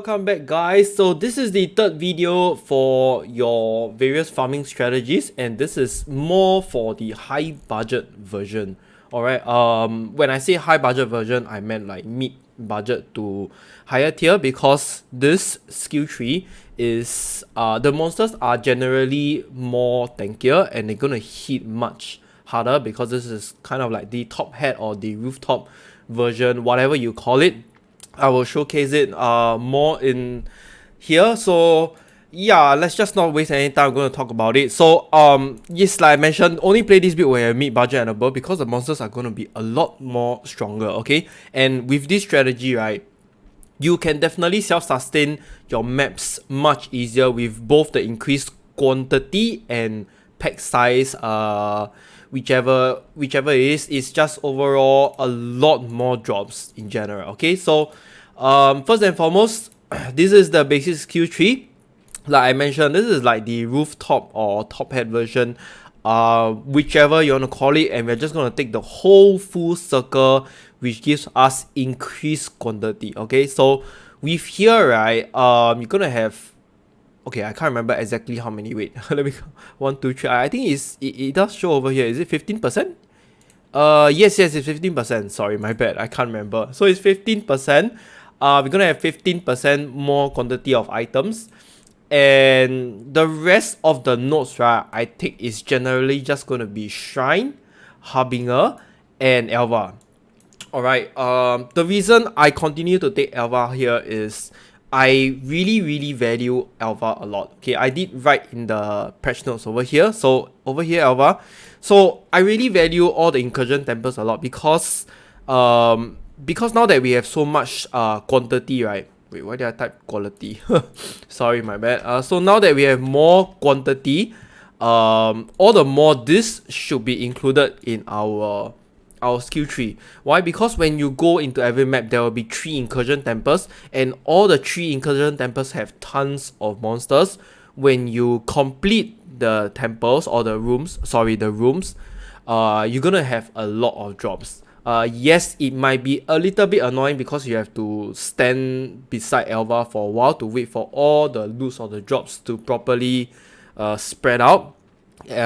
welcome back guys. So this is the third video for your various farming strategies, and this is more for the high budget version. Alright, when I say high budget version, I meant like mid budget to higher tier, because this skill tree is the monsters are generally more tankier and they're gonna hit much harder, because this is kind of like the top hat or the rooftop version, whatever you call it. I will showcase it more in here. So yeah, let's just not waste any time. I'm going to talk about it. So yes, like I mentioned, only play this build when you mid budget and above, because the monsters are going to be a lot more stronger. Okay, and with this strategy, right, you can definitely self-sustain your maps much easier with both the increased quantity and pack size. Whichever it is, it's just overall a lot more drops in general. Okay, so first and foremost, this is the basic skill tree. Like I mentioned, this is like the rooftop or top hat version, whichever you want to call it, and we're just going to take the whole full circle, which gives us increased quantity. Okay, so with here, right, you're gonna have, okay, I can't remember exactly how many. Wait, let me 1, 2, 3. I think it does show over here. Is it 15%? Yes, it's 15%. Sorry, my bad. I can't remember. So it's 15%. We're gonna have 15% more quantity of items, and the rest of the nodes, right, I think is generally just gonna be Shrine, Harbinger, and Elva. Alright. The reason I continue to take Elva here is I really value Elva a lot. Okay, I did write in the patch notes over here. So over here, Elva. So I really value all the incursion temples a lot, because now that we have so much quantity, right? Wait, why did I type quality? Sorry, my bad. So now that we have more quantity, all the more this should be included in our skill tree. Why? Because when you go into every map, there will be 3 incursion temples, and all the 3 incursion temples have tons of monsters. When you complete the temples or the rooms, you're gonna have a lot of drops. Yes, it might be a little bit annoying because you have to stand beside Elva for a while to wait for all the loots or the drops to properly spread out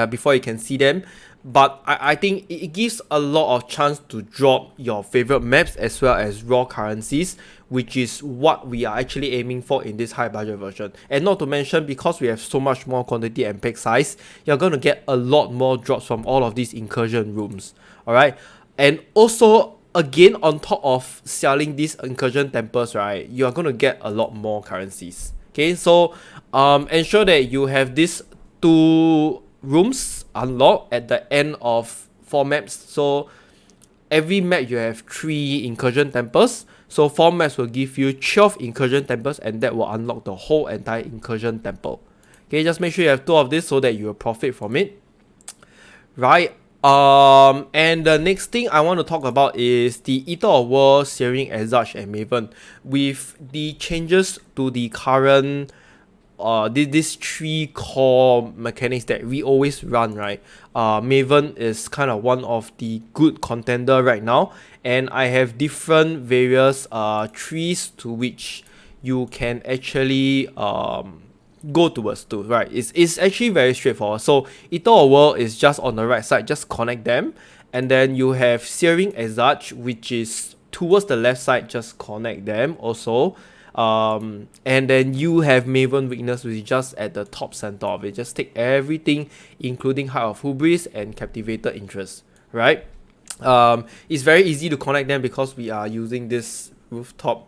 before you can see them. But I think it gives a lot of chance to drop your favorite maps as well as raw currencies, which is what we are actually aiming for in this high budget version. And not to mention, because we have so much more quantity and pack size, you're going to get a lot more drops from all of these incursion rooms. Alright, and also again, on top of selling these incursion temples, right, you are going to get a lot more currencies. Okay, so ensure that you have these 2 rooms unlocked at the end of 4 maps. So every map you have 3 incursion temples, so 4 maps will give you 12 incursion temples, and that will unlock the whole entire incursion temple. Okay, just make sure you have 2 of this so that you will profit from it, right? And the next thing I want to talk about is the Eater of World, Searing Alch, and Maven. With the changes to the current these 3 core mechanics that we always run, right? Maven is kind of one of the good contender right now, and I have different various trees to which you can actually go towards to, right? It's actually very straightforward. So Eater of World is just on the right side, just connect them, and then you have Searing Alch, which is towards the left side, just connect them also. And then you have Maven Weakness, which is just at the top center of it. Just take everything, including Heart of Hubris and Captivated Interest, right? It's very easy to connect them because we are using this rooftop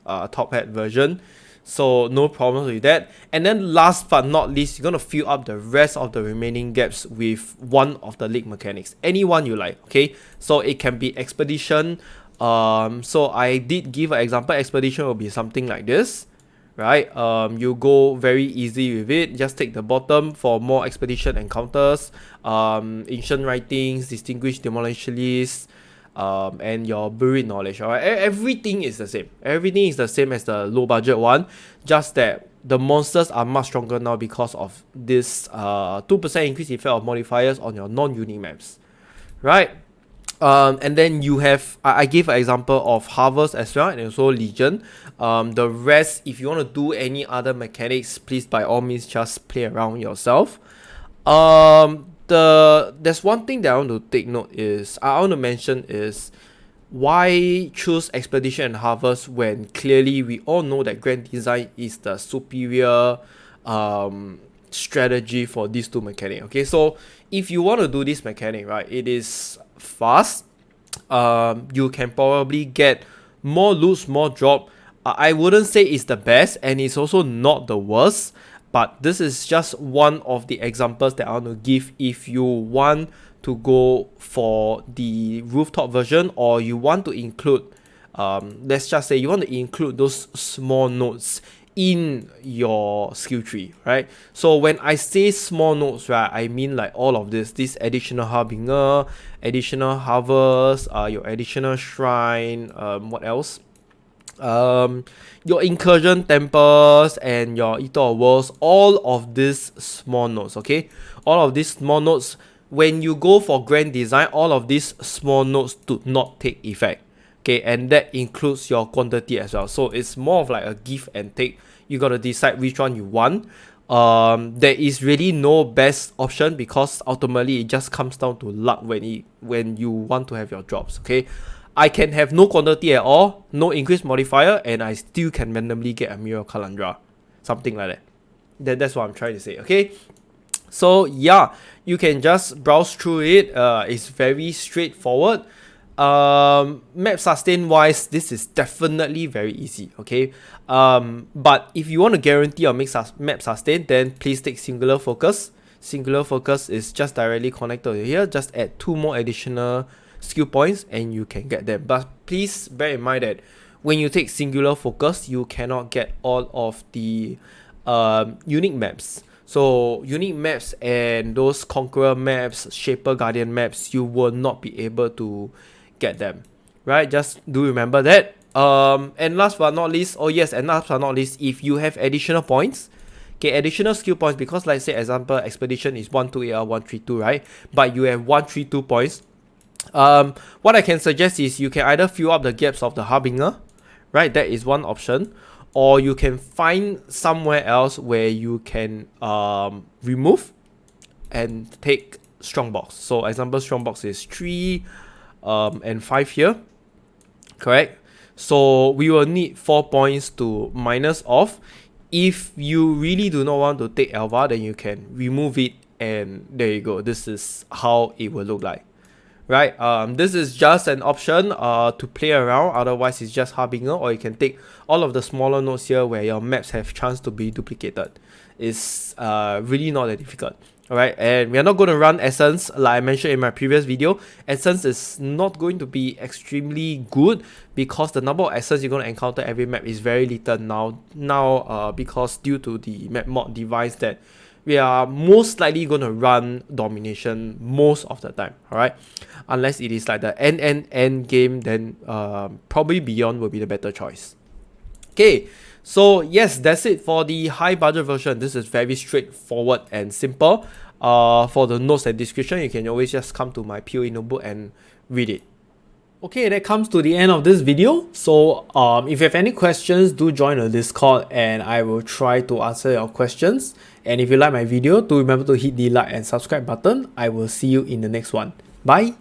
top hat version, so no problems with that. And then last but not least, you're gonna fill up the rest of the remaining gaps with one of the league mechanics, any one you like. Okay, so it can be Expedition. So I did give an example. Expedition will be something like this, right? You go very easy with it. Just take the bottom for more expedition encounters, ancient writings, distinguished demolitionist, and your buried knowledge. Alright, everything is the same. Everything is the same as the low budget one, just that the monsters are much stronger now because of this 2% increase effect of modifiers on your non-unique maps, right? And then you have, I gave an example of Harvest as well, and also Legion. The rest, if you want to do any other mechanics, please by all means just play around yourself. There's one thing that I want to take note is, I want to mention is, why choose Expedition and Harvest when clearly we all know that Grand Design is the superior strategy for these two mechanics. Okay, so if you want to do this mechanic, right, it is fast. You can probably get more loots, more drop. I wouldn't say it's the best, and it's also not the worst, but this is just one of the examples that I want to give if you want to go for the rooftop version, or you want to include, let's just say you want to include those small nodes in your skill tree, right? So when I say small nodes, right, I mean like all of this additional harbinger, additional harvest, your additional shrine, what else? Your incursion temples and your Eater of Worlds, all of these small nodes, okay? All of these small nodes, when you go for Grand Design, all of these small nodes do not take effect. Okay, and that includes your quantity as well. So it's more of like a give and take. You gotta decide which one you want. There is really no best option because ultimately it just comes down to luck when you want to have your drops. Okay, I can have no quantity at all, no increase modifier, and I still can randomly get a Mirror Kalandra, something like that. That's what I'm trying to say. Okay, so yeah, you can just browse through it. It's very straightforward. Map sustain wise, this is definitely very easy. Okay, but if you want to guarantee your map sustain, then please take singular focus. Singular focus is just directly connected to here. Just add 2 more additional skill points and you can get them. But please bear in mind that when you take singular focus, you cannot get all of the unique maps. So unique maps and those Conqueror maps, Shaper Guardian maps, you will not be able to get them, right? Just do remember that. And last but not least, if you have additional points, okay, additional skill points, because like say example, Expedition is 128 or 132, right? But you have 132 points. What I can suggest is you can either fill up the gaps of the Harbinger, right? That is one option. Or you can find somewhere else where you can remove and take Strongbox. So example, Strongbox is 3 and 5 here, correct? So we will need 4 points to minus off. If you really do not want to take Elva, then you can remove it, and there you go. This is how it will look like, right? This is just an option to play around. Otherwise, it's just Harbinger, or you can take all of the smaller nodes here where your maps have chance to be duplicated. It's really not that difficult. Alright, and we are not going to run Essence like I mentioned in my previous video. Essence is not going to be extremely good because the number of Essence you're going to encounter every map is very little now because due to the map mod device that we are most likely going to run Domination most of the time. Alright, unless it is like the end game, then probably Beyond will be the better choice. Okay, so yes, that's it for the high budget version. This is very straightforward and simple. For the notes and description, you can always just come to my PoE notebook and read it. Okay, that comes to the end of this video. So if you have any questions, do join the Discord and I will try to answer your questions. And if you like my video, do remember to hit the like and subscribe button. I will see you in the next one. Bye.